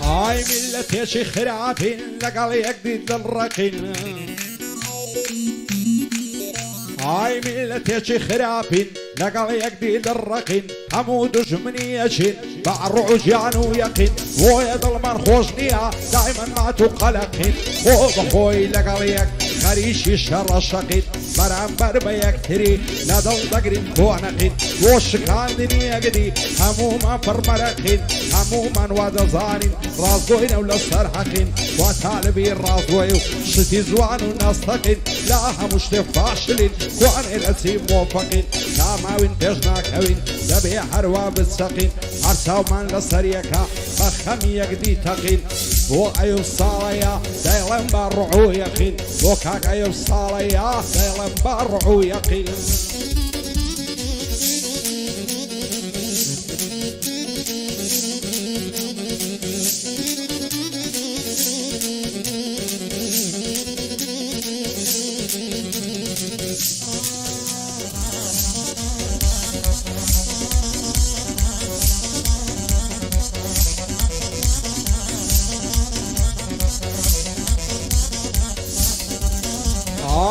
ئای میلەتێکی خراپین لەگەڵ یەکدی دڵڕەقین ئای میلەتێکی خراپین لەگەڵ یەکدی دڵڕەقین هەموو دوژمنیەچین بە ڕوع و گیان و یەقین بۆیە دڵمان خۆش نییە دایمەن مات و قەلەقین خۆ بەخۆی لەگەڵ یەک خەریشی شەڕەشەقین بەرامبەر بە یەکتری لە دڵ دەگرین کۆنەقین بۆ شکاندنی یەکدی هەموومان پڕمەرەقین هەموومان وا دەزانین ڕاستگۆینە و لەسەر حەقین وا تالبی ڕاستگۆی و شتی جوان و نەستەقین لا هەموو شتێ فاشلین کوانێ لە چی مۆفەقین تاماوین پێش ناکەوین دەبێ هەروە بچەقین هەر چاومان لەسەر یەکە بە خەمی یەکدی تەقین بۆ ئەیوب ساڵەیە دەیڵێم بە ڕوع و یەقین بۆ کاک ئەیوب ساڵەیە دەیڵێم بە ڕوع و یەقین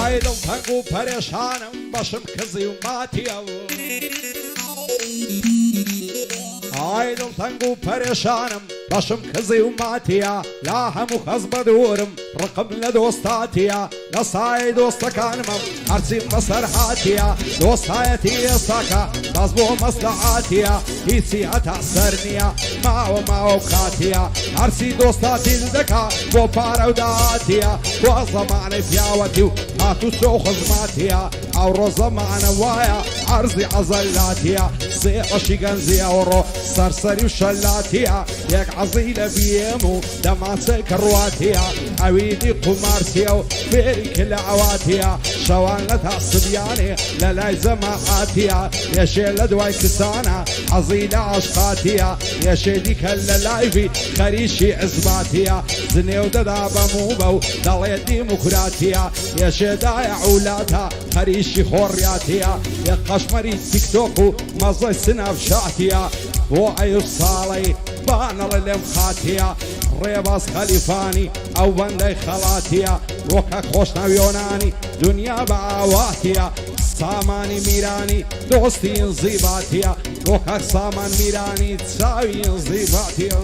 ئای دڵتەنگ و پەرێشانم بەشم کزی و ماتیە ئای دڵتەنگ و پەرێشانم بەشم کزی و ماتیە لا هەموو کەس بە دوورم ڕقم لە دۆستاتیە لە سایە دۆستەکانمم هەرچیم بەسەر هاتیە دۆستایەتی ئێستاکە بەس بۆ مەسلەحاتیە هیچی هەتا سەر نییە ماوە و کاتیە هەرچی دۆستاتی دەکا بۆ پارە و داهاتیە بۆ زەمانەی پیاوەتی و هاتوو چۆ خزماتیە ئەوڕۆ زەمانە وایە عەرزی عەزەلاتیە سێ قەشی گەنجی ئەوڕۆ سەرسەری و شەلاتیە یەک عەزی لە بیم و دەماچەی کڕواتیە ئەویدی قومارسیە و فێری کلە ئەواتیە شەوان لە تاسبیانێ لە لای زەماعاتیە یەشێ لە دوای کسانە عەزی لە عەشقاتیە یەشێ دیکە لە لایڤی خەریشی عزباتیە زنێو دەدا بەموو بە و دەڵێ دیموکراتیە یەشێ دایە عولاتە خەریشی خۆڕیاتیە یەک قەشمەری تیکتۆک و مەزەی سناپشاتیە بۆ ئەیوب ساڵەی بانەڵە لێم خاتیە ڕێباز خەلیفانی ئەو بەندەی خەڵاتیە وەکە خۆشنەویۆنانی دنیا بە ئاواتیە سامانی میرانی دۆستی ئینزیباتیە وەکە سامان میرانی چاوی ئینزیباتیە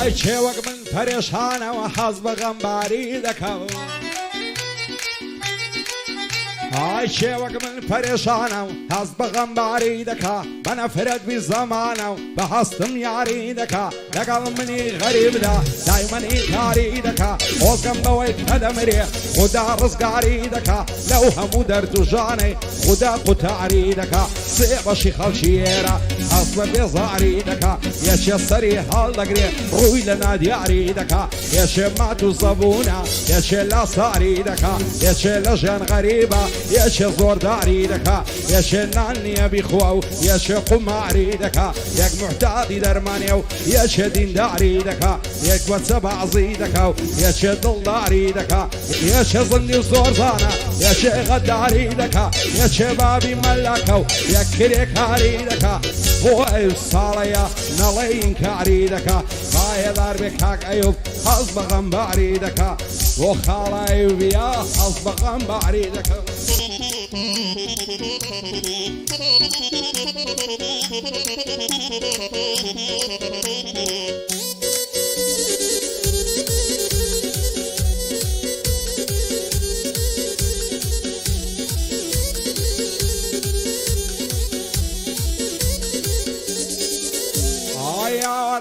ئای کێوەک من پەرێشانەوە حەز بە غەمباری دەکەم ئای کێوەک من پەرێشانە و حەز بە غەمباری دەکا بە نەفرەت بی زەمانە و بە هەستم یاری دەکا لەگەڵ منی غەریبدا دایمەنی کاری دەکا خۆزگەم بەوەی کە دەمرێ خوددا ڕزگاری دەکا لەو هەموو دەردوژانەی خوددا قوتاری دەکا سێ بەشی خەڵکی ئێرە هەست بە بێزاری دەکا یەکێ سەری هەڵدەگرێ ڕووی لە نادیاری دەکا یەکێ مات و زەبوونە یەکێ لاساری دەکا یەکێ لە ژیان غەریبە یەکێ زۆرداری دەکا یەکێ نان نییە بیخوا و یەکێ قوماری دەکا یەک محتاجی دەرمانێ و یەکێ دینداری دەکا یەک وەچە بەعزی دەکا و یەکێ دڵداری دەکا یەکێ زندی و زۆرزانە یەکێ غەداری دەکا یەکێ بابی مەلەکە و یەک کرێکاری دەکا بۆ ئەیوب ساڵەیە نەڵێ ئینکاری دەکا خایەدار بێ کاک ئەیوب حەز بە غەمباری دەکا بۆ خاڵە ئەیوبیە حەز بە غەمباری دەکا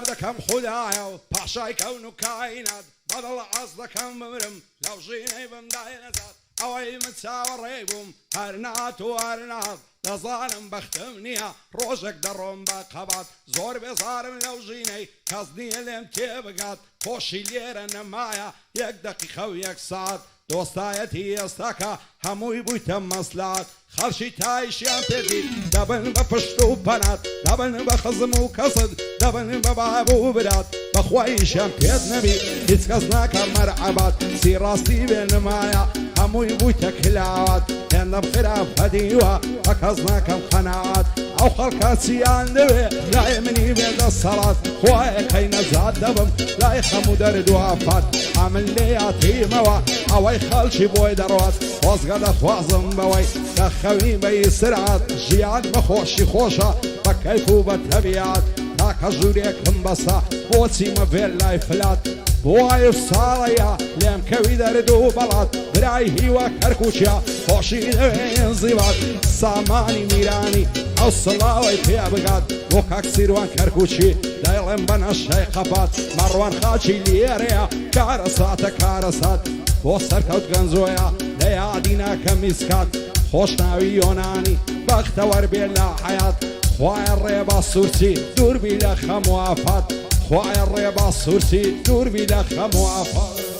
یار دەکەم خوددایە و پاشای کەون و کاینات بەدڵ عەز دەکەم بمرم لەو ژینەی بمدایە نەزات ئەوەی من چاوەڕێ بووم هەر نات و هەر نات دەزانم بەختم نییە ڕۆژێک دەڕۆم بە قەبات زۆر بێزارم لەو ژینەی کەس نییە لێم تێبگات خۆشی لێرە نەمایە یەک دەقیقە و یەک سات دۆستایەتی ئێستاکە هەمووی بوویتە مەسلات خەڵکی تایشیان پێدی دەبن بە پشت و پەنات دەبن بە خزم و کەسد دەبن بە باب و برات بەخوایشیان پێت نەبی هیچ کەس ناکە مەرعەبات سی ڕاستی بێ نمایە هەمووی بوویتە کلاوات هێندەم خراپ هەدیوە بە کەس ناکەم قەناعات ئەو خەڵکە چیان دەوێ لای منی بێدە سەڵات خوایە کەی نەجات دەبم لای خەموو دەردووافات ئەمن لێ یاتیمەوە ئەوەی خەڵکی بۆی دەڕات خۆزگە دەخوازم بەوەی کە خەوی بەی سرعات ژیان بەخۆشی خۆشە بە کەیف و بە تەبیات تاکە ژوورێکم بەسە بۆچی مەڤێر لای فلات بۆوایە ساڵەیە لێم کەوی دەرد و بەڵات برای هیوە کەرکوچیا خۆشی دەوێن زیبات سامانی میرانی ئەو سڵاوی پێ بگات بۆ کاک سیروان کەرکوچی دەیڵێم بە نەشەی قەپات مەڕوان خاچی لێرەیە کارە ساتە کارە سات بۆ سەرکەوت گەنجۆیە لە یادی ناکە میسکات خۆشناوی یۆنانی بەختەوەر بێ لە حەیات خوایە ڕێبا سوورچی دووربی لە خەم و ئافات خوایە ڕێبا سوورچی دووربی لە خەم و ئافات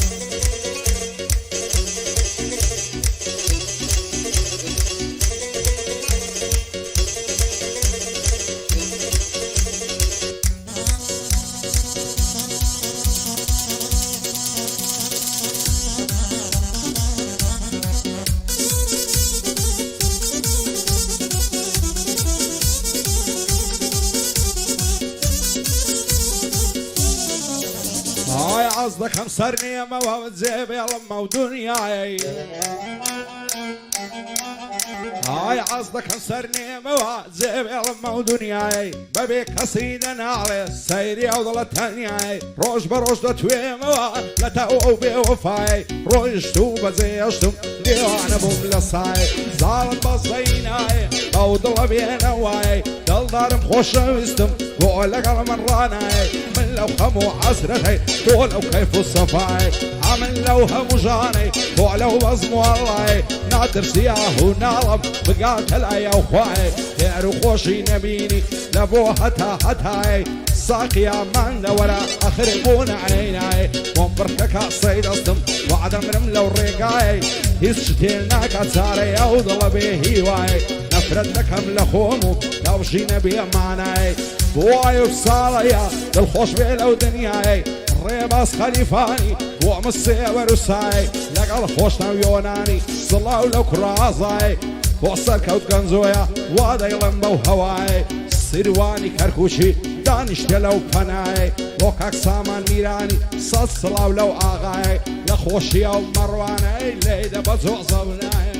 عز دەکەم سەر نێمەوە جێبێڵم ئەو دونیای عز دەکەم سەر نێمەوە جێبێڵم ئەو دونیای بەبێ کەسی نەناڵێ سەیری ئەو دڵە تەنیای ڕۆژ بە ڕۆژ دەتوێمەوە لە تاو ئەو بێوەفای ڕۆیشت و بەجێشتم دێوانە بووم لە سای زاڵم بە زەینایە ئەو دڵە بێنەوای دڵدارم خۆشەویستم بۆ لەگەڵ من ڕانایە من لەو هەموو عەسرەتەی بۆ لەو کەیف و سەفای ئەمن لەو هەموو ژانەی بۆ لەو بەزم و ئەڵای ناترسیا و ناڵم بگاتە لای ئەو خوای خێر و خۆشی نەبینی لە بۆ هەتا هەتای ساقیامان لەوەرە ئەخر بوون عینای بۆم بڕکەکە سەی دەستم وعدەمرم لەو ڕێگای هیچ شتێن ناکات چارەی ئەو دڵە بێ هیوای نەفرەت دەکەم لە خۆم و لەو ژینە بێمانای بۆوایە و ساڵەیە دڵخۆش بێ لەو دنیای ڕێباز خەلیفانی بۆ مسێوەر و سای لەگەڵ خۆشناو یۆنانی سڵاو لەو کوڕازای بۆ سەرکەوت گەنجۆیە وا دەیڵم بەو هەوای سیروانی کەرکوچی دانیشتە لەو پەنای بۆ کاک سامان میرانی سەد سڵاو لەو ئاغای لە خۆشیە و مەڕوانەی لێدە بە جۆزە بنایە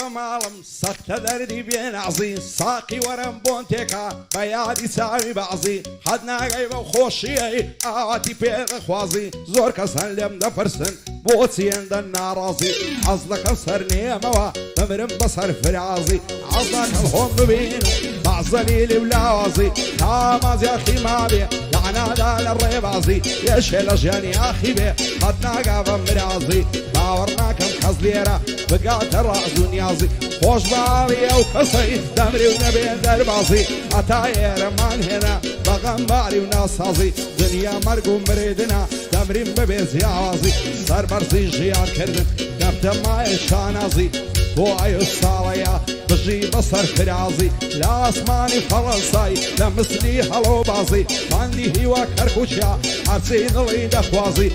بمالم سەختە دەردی بێنازی ساقی وەرم بۆن تێکا بە یادی چاوی بەعزی حەد ناگەی بەو خۆشیەی ئاواتی پێدەخوازی زۆر کەسان لێم دەپرسن بۆچی هێندە ناڕازی حەز دەکەم سەر نێمەوە بمرم بەسەر فرازی حەز دەکەم خۆم ببینم بەعزەلیلی و لاوازی تا مازیاخی مابێ لەعنادا لە ڕێبازی یەشێ لە ژیانی ئاخی بێ حەد ناگا بە مرازی باوەڕ ناکەم کەس لێرە بگاتە ڕاز و نیازی خۆش باڵی ئەو کەسەی دەمری و نەبێ دەربازی هەتا ئێرەمان هێنا بەغەمباری و ناسازی دنیا مەرگ و مریدنە دەمرین بەبێ جیاوازی سەربەرزی ژیانکردن دەبتە مایە شانازی بۆ ئەی ساڵەیە بژی بەسەر فرازی لە ئاسمانی فەڵەنسای لە مسلی هەڵۆبازی باندی هیوا کەرکوچیا هەرچی دڵی دەخوازی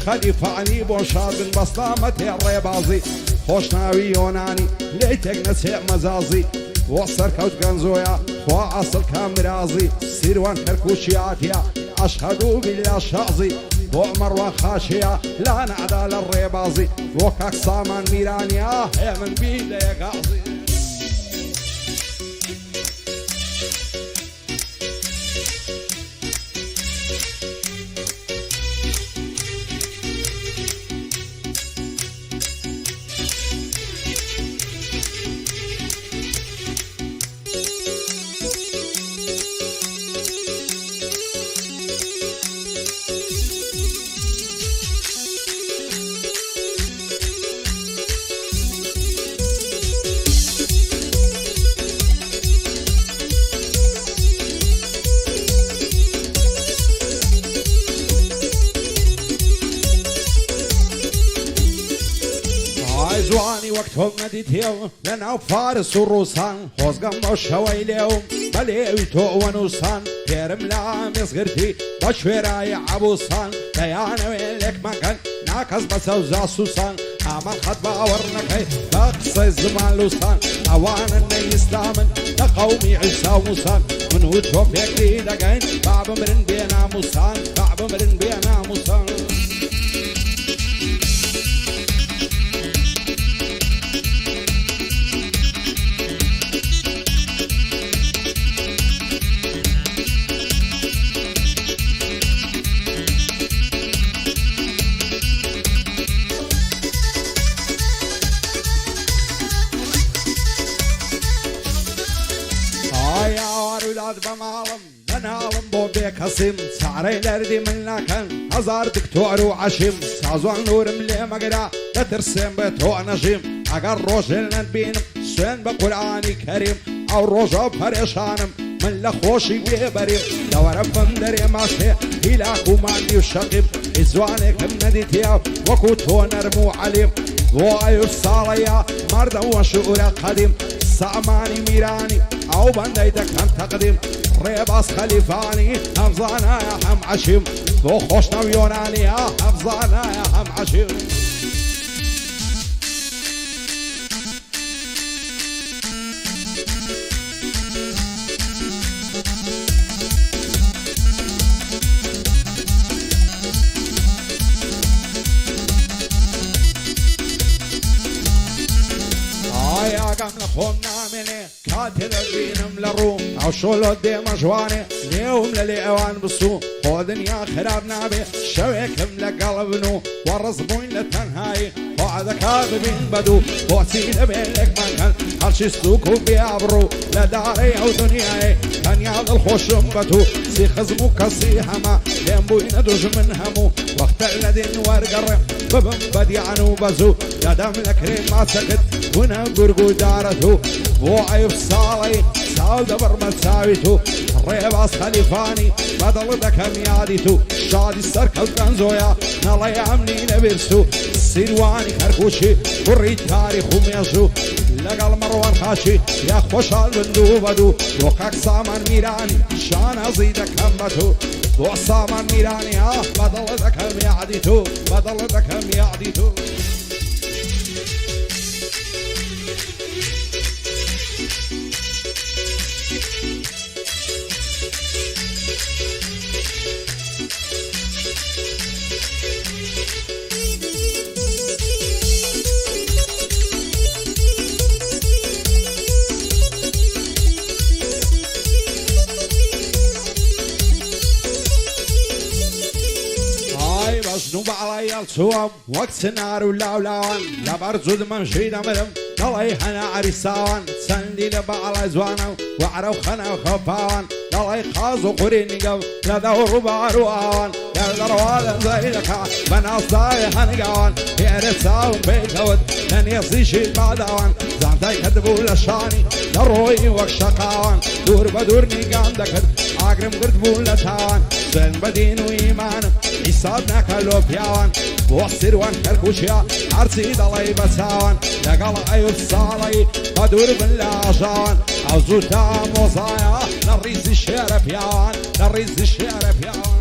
خەلیفانی بۆ شاردن بەستامە تێ ڕێبازی خۆشناوی یۆنانی لێ تێک نەچێ مەجازی بۆ سەرکەوت گەنجۆیە خوا ئەسڵ کامرازی سیروان کەرکوچی ئاتیا أشهد بالله شازي بو مروة خاشية لا نعدى للريبازي وكاك سامان ميرانيا هي من بيدة يا غازي زواني وقتهم نديتيو لنا فارس وروسان خوزقم بوشوي ليوم بليوي تو ونوسان تيرم لا مصغرتي بشويراي عبوسان ديانا ويلك مكان ناكس بسوزا سوسان عمل خط باورنكي بقصي الزمان لوسان اوانا ني اسلامن لقومي عيسى وموسان من هو توفيق لي دقين باب مرن بينا موسان باب مرن بينا موسان بمالم ننالم بو بيكسم سعري لردي منا كان هزار دكتور وعشم سازوان نورم لي مقرا تترسم بتو نجيم اگر روجلن بينم سين بقرآني كريم او روجو بريشانم من لخوشي ويبريم لو ربم دري ماشي هلاكو ماني وشقيم ازوانك نديتيا وكو تو نرمو عليم وايو الصاليا مرد وشعور قديم ساماني ميراني او بنديتك هم تقديم ريباس خليفاني حفظانا يا هم عشيم بو خوشنا ويوناني يا حفظانا يا هم عشيم قام لخومنا مني كاتل الدينم للروم او شولو دي مجواني ليوم لليوان بصوم خودن يا خراب نابي شويكم لقلبنو والرزبوين لتنهاي وعد كاذبين بدو وسيل بينك مكان هرشي سلوكو بيعبرو لداري او دنياي كان ياد الخوشم بدو سي خزمو كسي هما لين بوين دوج من همو وقت الذين ورقر ببن بديعنو بزو لدم لكريم ما سكت هنا قرقو دارتو وعيب صالي سال دبر مساويتو ريباس خليفاني بدل دكم ياديتو شادي السركل كنزويا نالي عملي نبرسو سيرواني كركوشي وري تاريخ وميزو لقل مروان خاشي يا خوشال بندو بدو وقاك سامان ميراني شان ازيدك همتو وصامان ميراني بدل دكم ياديتو بدل دكم ياديتو مجنوب علي الصوم وقت النار ولاولان لا برزود منشيد مرم ضلي حنا عريسان سندي لبا على زوانا وعرو خنا وخفاوان ضلي خاز وقريني قو لا دور باروان يا دروال زيدك بناس ضاي حنقوان يا رساو بيكود لن يصيشي بعدوان زانتاي كدبو لشاني دروي وكشقاوان دور بدورني قاندك اقرم قرتبو لتاوان سن بدين وإيمان حسابنا كلو بياوان بوصير وان كركوشيا عرسي دلي بساوان لقل ايوب صالي بدور باللاشان عوزو تام وصايا نريز الشارع بياوان نريز الشارع بياوان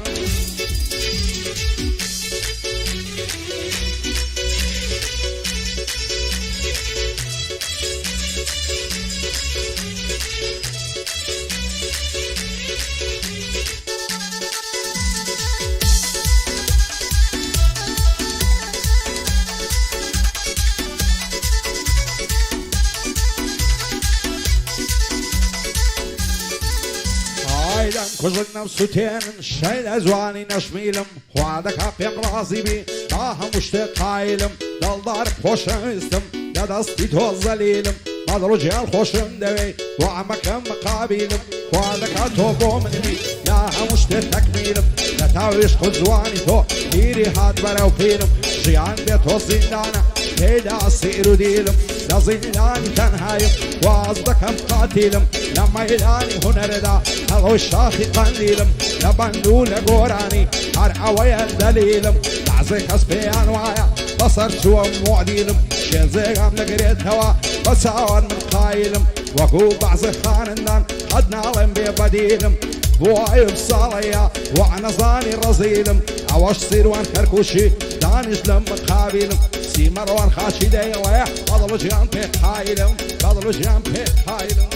كوزنم سوتين شايل زواني نشميلم خوادك عقيم رازي بي طاهم مشتاق قايلم دل ضارب خوشم استم يا دستي توز ظليلم هذا رجال خوشم دوي وعمكم مقابيلم خوادك عطوبو من بي لا مشتاق تكميلم لا تاويش خد زواني تو ديري هاد براو فيلم جيان بيتو زندانا هيدا السير ديلم لا زنداني تنهايم وازدكم قاتلم لما يلاني هنردا هلو الشاخي قليلم لبندول قوراني هرعويا دليلم بعزك اسبيان وايا بصر شو معديلم شيزيغم لقريت هوا بساون من قايلم وقو بعزك خاندان قد نالم ببديلم بواي بصاليا وعنا زاني رزيلم عواش سيروان كركوشي دانش لم قابيلم سي مروان خاشي ديوه بضلو جيان بيت هايلم بضلو جيان بيت هايلم